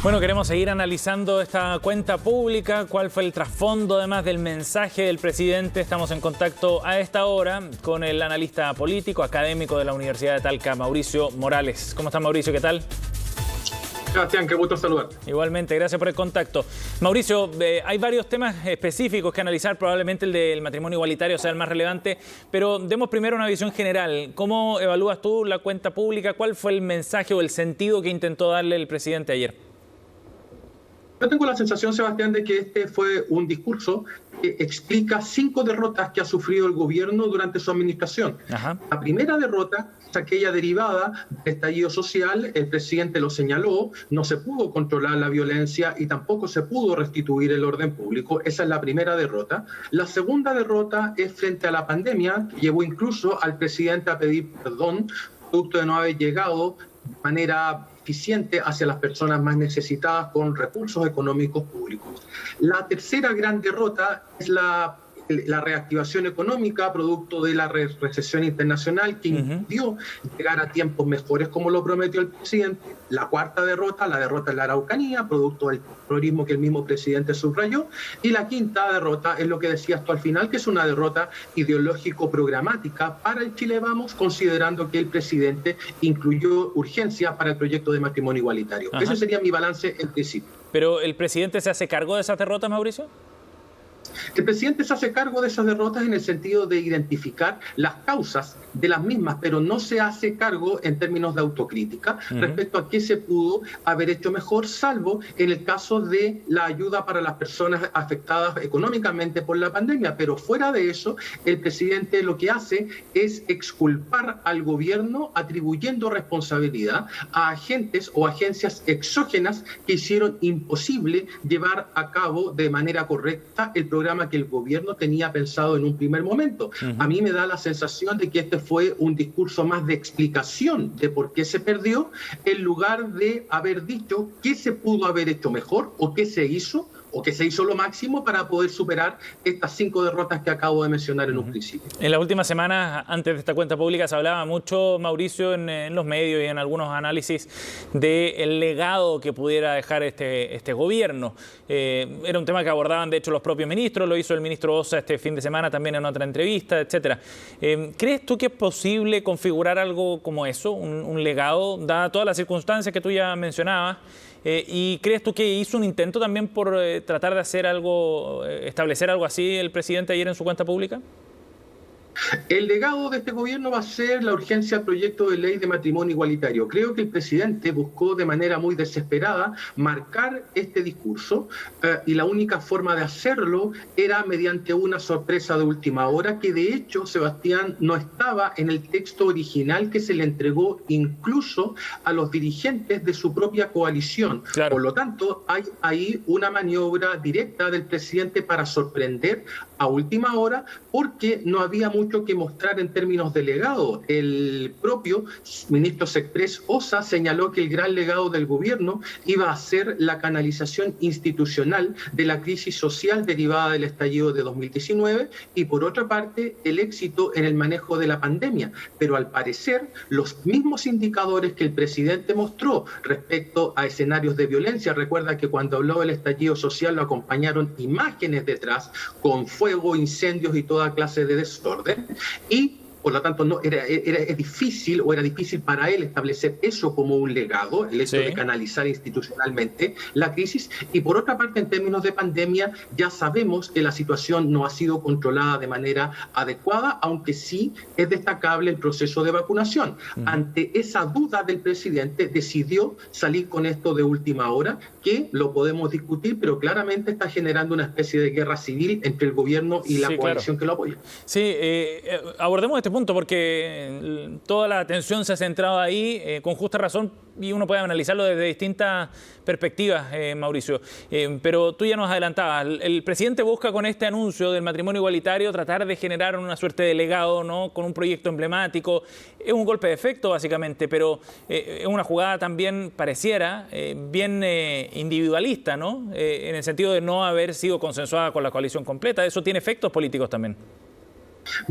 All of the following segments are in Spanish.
Bueno, queremos seguir analizando esta cuenta pública, cuál fue el trasfondo además del mensaje del presidente. Estamos en contacto a esta hora con el analista político, académico de la Universidad de Talca, Mauricio Morales. ¿Cómo está, Mauricio? ¿Qué tal? Sebastián, qué gusto saludar. Igualmente, gracias por el contacto. Mauricio, hay varios temas específicos que analizar, probablemente el del matrimonio igualitario sea el más relevante, pero demos primero una visión general. ¿Cómo evalúas tú la cuenta pública? ¿Cuál fue el mensaje o el sentido que intentó darle el presidente ayer? Yo tengo la sensación, Sebastián, de que este fue un discurso que explica 5 derrotas que ha sufrido el gobierno durante su administración. Ajá. La primera derrota es aquella derivada del estallido social. El presidente lo señaló, no se pudo controlar la violencia y tampoco se pudo restituir el orden público. Esa es la primera derrota. La segunda derrota es frente a la pandemia, que llevó incluso al presidente a pedir perdón, producto de no haber llegado de manera eficiente hacia las personas más necesitadas con recursos económicos públicos. La tercera gran derrota es la reactivación económica producto de la recesión internacional que impidió llegar a tiempos mejores como lo prometió el presidente. La cuarta derrota, la derrota en la Araucanía, producto del terrorismo que el mismo presidente subrayó. Y la quinta derrota es lo que decías tú al final, que es una derrota ideológico-programática para el Chile Vamos, considerando que el presidente incluyó urgencia para el proyecto de matrimonio igualitario. Ajá. Ese sería mi balance en principio. ¿Pero el presidente se hace cargo de esas derrotas, Mauricio? El presidente se hace cargo de esas derrotas en el sentido de identificar las causas de las mismas, pero no se hace cargo en términos de autocrítica respecto a qué se pudo haber hecho mejor, salvo en el caso de la ayuda para las personas afectadas económicamente por la pandemia. Pero fuera de eso, el presidente lo que hace es exculpar al gobierno atribuyendo responsabilidad a agentes o agencias exógenas que hicieron imposible llevar a cabo de manera correcta el programa que el gobierno tenía pensado en un primer momento. A mí me da la sensación de que este fue un discurso más de explicación de por qué se perdió, en lugar de haber dicho qué se pudo haber hecho mejor o qué se hizo lo máximo para poder superar estas 5 derrotas que acabo de mencionar en un principio. En las últimas semanas, antes de esta cuenta pública, se hablaba mucho, Mauricio, en los medios y en algunos análisis del legado que pudiera dejar este gobierno. Era un tema que abordaban, de hecho, los propios ministros, lo hizo el ministro Ossa este fin de semana también en otra entrevista, etcétera. ¿Crees tú que es posible configurar algo como eso, un legado, dadas todas las circunstancias que tú ya mencionabas? ¿Y crees tú que hizo un intento también por tratar de hacer algo, establecer algo así el presidente ayer en su cuenta pública? El legado de este gobierno va a ser la urgencia al proyecto de ley de matrimonio igualitario. Creo que el presidente buscó de manera muy desesperada marcar este discurso y la única forma de hacerlo era mediante una sorpresa de última hora que de hecho, Sebastián, no estaba en el texto original que se le entregó incluso a los dirigentes de su propia coalición. Claro. Por lo tanto, hay ahí una maniobra directa del presidente para sorprender a última hora porque no había mucho que mostrar en términos de legado. El propio ministro Sexprés Ossa señaló que el gran legado del gobierno iba a ser la canalización institucional de la crisis social derivada del estallido de 2019 y por otra parte el éxito en el manejo de la pandemia. Pero al parecer los mismos indicadores que el presidente mostró respecto a escenarios de violencia, recuerda que cuando habló del estallido social lo acompañaron imágenes detrás con fuego, incendios y toda clase de desorden. Y por lo tanto no era difícil para él establecer eso como un legado, el hecho de canalizar institucionalmente la crisis. Y por otra parte, en términos de pandemia, ya sabemos que la situación no ha sido controlada de manera adecuada, aunque sí es destacable el proceso de vacunación. Ante esa duda del presidente, decidió salir con esto de última hora, que lo podemos discutir, pero claramente está generando una especie de guerra civil entre el gobierno y la coalición que lo apoya. Sí, abordemos este punto porque toda la atención se ha centrado ahí con justa razón y uno puede analizarlo desde distintas perspectivas, Mauricio. Pero tú ya nos adelantabas, el presidente busca con este anuncio del matrimonio igualitario tratar de generar una suerte de legado, ¿no? Con un proyecto emblemático. Es un golpe de efecto, básicamente, pero es una jugada también, pareciera, bien individualista, ¿no? En el sentido de no haber sido consensuada con la coalición completa. Eso tiene efectos políticos también.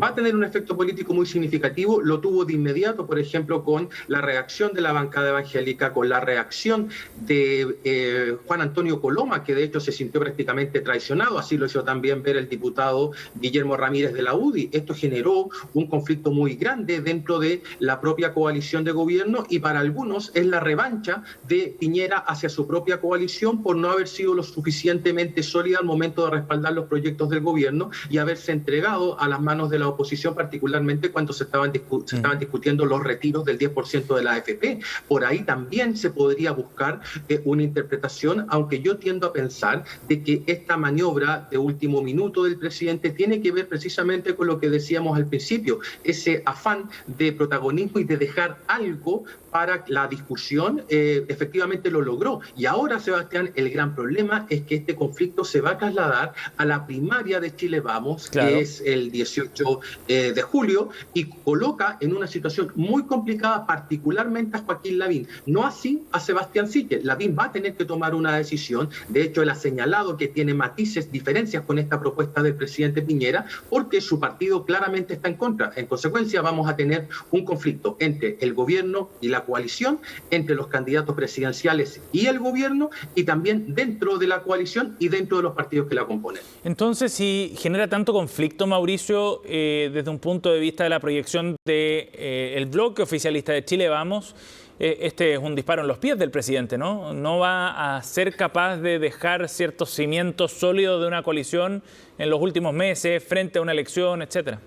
Va a tener un efecto político muy significativo, lo tuvo de inmediato, por ejemplo, con la reacción de la bancada evangélica, con la reacción de Juan Antonio Coloma, que de hecho se sintió prácticamente traicionado, así lo hizo también ver el diputado Guillermo Ramírez de la UDI. Esto generó un conflicto muy grande dentro de la propia coalición de gobierno y para algunos es la revancha de Piñera hacia su propia coalición por no haber sido lo suficientemente sólida al momento de respaldar los proyectos del gobierno y haberse entregado a las manos de la oposición, particularmente cuando se estaban discutiendo los retiros del 10% de la AFP. Por ahí también se podría buscar una interpretación, aunque yo tiendo a pensar de que esta maniobra de último minuto del presidente tiene que ver precisamente con lo que decíamos al principio, ese afán de protagonismo y de dejar algo para la discusión. Efectivamente lo logró. Y ahora, Sebastián, el gran problema es que este conflicto se va a trasladar a la primaria de Chile Vamos, claro, que es el 18 de julio, y coloca en una situación muy complicada particularmente a Joaquín Lavín. No así a Sebastián Sichel. Lavín va a tener que tomar una decisión. De hecho, él ha señalado que tiene matices, diferencias con esta propuesta del presidente Piñera, porque su partido claramente está en contra. En consecuencia, vamos a tener un conflicto entre el gobierno y la coalición, entre los candidatos presidenciales y el gobierno, y también dentro de la coalición y dentro de los partidos que la componen. Entonces, si genera tanto conflicto, Mauricio, desde un punto de vista de la proyección del bloque oficialista de Chile Vamos, este es un disparo en los pies del presidente, ¿no? No va a ser capaz de dejar ciertos cimientos sólidos de una coalición en los últimos meses frente a una elección, etcétera.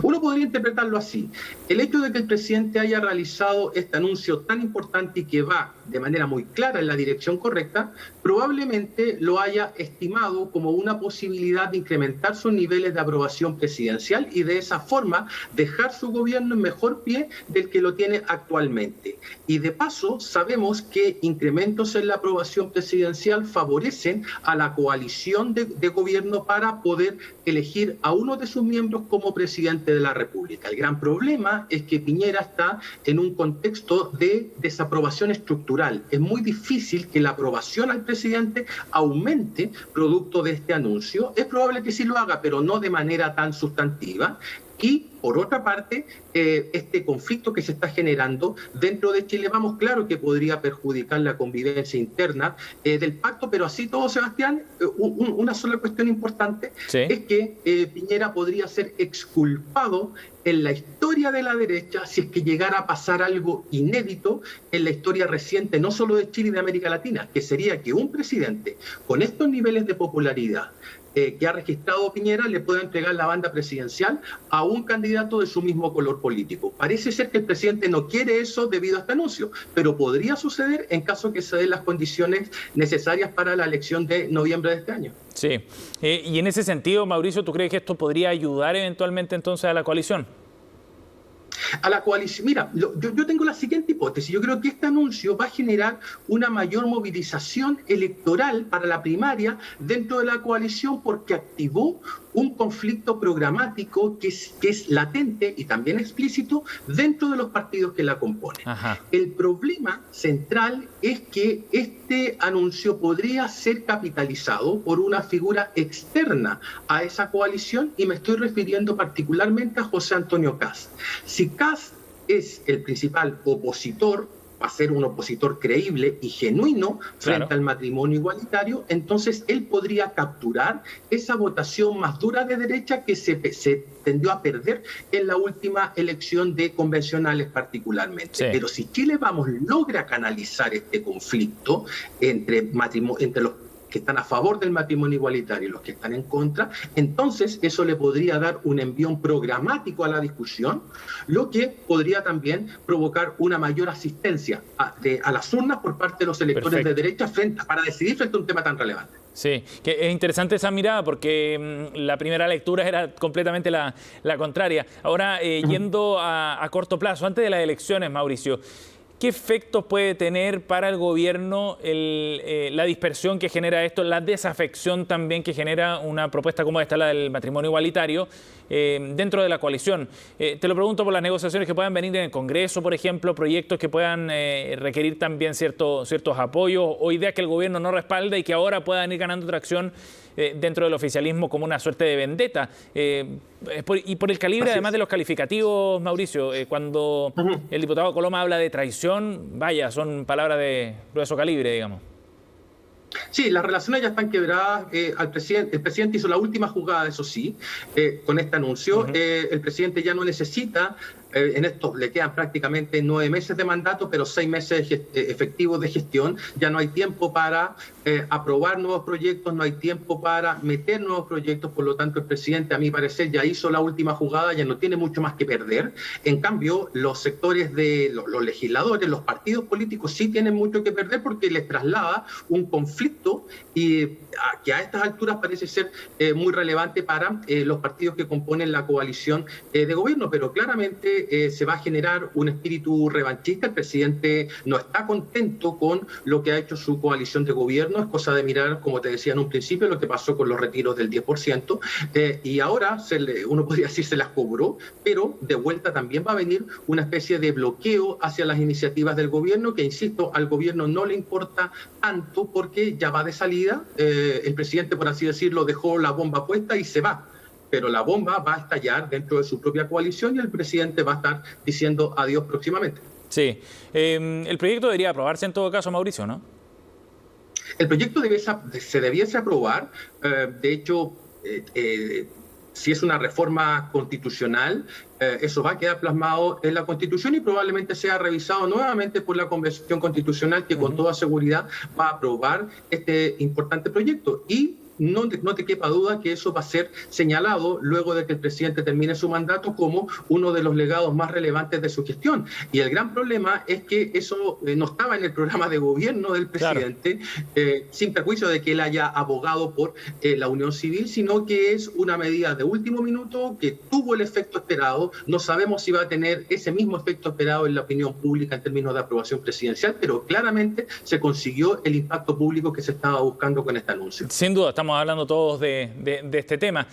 Uno podría interpretarlo así. El hecho de que el presidente haya realizado este anuncio tan importante y que va de manera muy clara en la dirección correcta, probablemente lo haya estimado como una posibilidad de incrementar sus niveles de aprobación presidencial y de esa forma dejar su gobierno en mejor pie del que lo tiene actualmente. Y de paso, sabemos que incrementos en la aprobación presidencial favorecen a la coalición de gobierno para poder elegir a uno de sus miembros como presidente de la República. El gran problema es que Piñera está en un contexto de desaprobación estructural. Es muy difícil que la aprobación al presidente aumente producto de este anuncio. Es probable que sí lo haga, pero no de manera tan sustantiva. Y, por otra parte, este conflicto que se está generando dentro de Chile Vamos, claro que podría perjudicar la convivencia interna del pacto, pero así todo, Sebastián, una sola cuestión importante, ¿sí?, es que Piñera podría ser exculpado en la historia de la derecha si es que llegara a pasar algo inédito en la historia reciente, no solo de Chile y de América Latina, que sería que un presidente con estos niveles de popularidad que ha registrado Piñera le pueda entregar la banda presidencial a un candidato de su mismo color político. Parece ser que el presidente no quiere eso debido a este anuncio, pero podría suceder en caso que se den las condiciones necesarias para la elección de noviembre de este año. Sí, y en ese sentido, Mauricio, ¿tú crees que esto podría ayudar eventualmente entonces a la coalición? A la coalición, mira, yo tengo la siguiente hipótesis. Yo creo que este anuncio va a generar una mayor movilización electoral para la primaria dentro de la coalición porque activó un conflicto programático que es latente y también explícito dentro de los partidos que la componen. Ajá. El problema central es que este anuncio podría ser capitalizado por una figura externa a esa coalición y me estoy refiriendo particularmente a José Antonio Kast. Si Kast es el principal opositor, va a ser un opositor creíble y genuino frente al matrimonio igualitario, entonces él podría capturar esa votación más dura de derecha que se tendió a perder en la última elección de convencionales particularmente. Sí. Pero si Chile Vamos logra canalizar este conflicto entre los que están a favor del matrimonio igualitario y los que están en contra, entonces eso le podría dar un envión programático a la discusión, lo que podría también provocar una mayor asistencia a las urnas por parte de los electores de derecha para decidir frente a un tema tan relevante. Sí, que es interesante esa mirada porque la primera lectura era completamente la contraria. Ahora, yendo a corto plazo, antes de las elecciones, Mauricio, ¿qué efectos puede tener para el gobierno la dispersión que genera esto, la desafección también que genera una propuesta como esta, la del matrimonio igualitario, dentro de la coalición? Te lo pregunto por las negociaciones que puedan venir en el Congreso, por ejemplo, proyectos que puedan requerir también ciertos apoyos o ideas que el gobierno no respalda y que ahora puedan ir ganando tracción dentro del oficialismo como una suerte de vendetta. Y por el calibre, además de los calificativos, Mauricio, cuando el diputado Coloma habla de traición, vaya, son palabras de grueso calibre, digamos. Sí, las relaciones ya están quebradas. El presidente hizo la última jugada, eso sí, con este anuncio. El presidente ya no necesita, en esto le quedan prácticamente 9 meses de mandato, pero 6 meses efectivos de gestión. Ya no hay tiempo para aprobar nuevos proyectos, no hay tiempo para meter nuevos proyectos. Por lo tanto, el presidente, a mi parecer, ya hizo la última jugada, ya no tiene mucho más que perder. En cambio, los sectores de los legisladores, los partidos políticos sí tienen mucho que perder porque les traslada un conflicto y que a estas alturas parece ser muy relevante para los partidos que componen la coalición de gobierno, pero claramente se va a generar un espíritu revanchista. El presidente no está contento con lo que ha hecho su coalición de gobierno. Es cosa de mirar, como te decía en un principio, lo que pasó con los retiros del 10%, y ahora uno podría decir se las cobró, pero de vuelta también va a venir una especie de bloqueo hacia las iniciativas del gobierno, que insisto, al gobierno no le importa tanto porque ya va de salida. El presidente, por así decirlo, dejó la bomba puesta y se va. Pero la bomba va a estallar dentro de su propia coalición y el presidente va a estar diciendo adiós próximamente. Sí. El proyecto debería aprobarse en todo caso, Mauricio, ¿no? El proyecto se debiese aprobar. De hecho, si es una reforma constitucional, eso va a quedar plasmado en la Constitución y probablemente sea revisado nuevamente por la Convención Constitucional, que con toda seguridad va a aprobar este importante proyecto. Y no te quepa duda que eso va a ser señalado luego de que el presidente termine su mandato como uno de los legados más relevantes de su gestión. Y el gran problema es que eso no estaba en el programa de gobierno del presidente, claro, sin perjuicio de que él haya abogado por la unión civil, sino que es una medida de último minuto que tuvo el efecto esperado. No sabemos si va a tener ese mismo efecto esperado en la opinión pública en términos de aprobación presidencial, pero claramente se consiguió el impacto público que se estaba buscando con este anuncio. Sin duda, estamos hablando todos de este tema.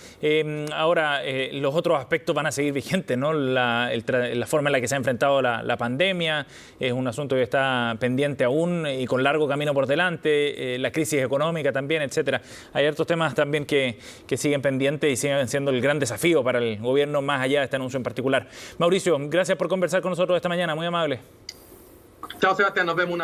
Ahora, los otros aspectos van a seguir vigentes, ¿no? La forma en la que se ha enfrentado la pandemia es un asunto que está pendiente aún y con largo camino por delante, la crisis económica también, etcétera. Hay otros temas también que siguen pendientes y siguen siendo el gran desafío para el gobierno más allá de este anuncio en particular. Mauricio, gracias por conversar con nosotros esta mañana, muy amable. Chao, Sebastián, nos vemos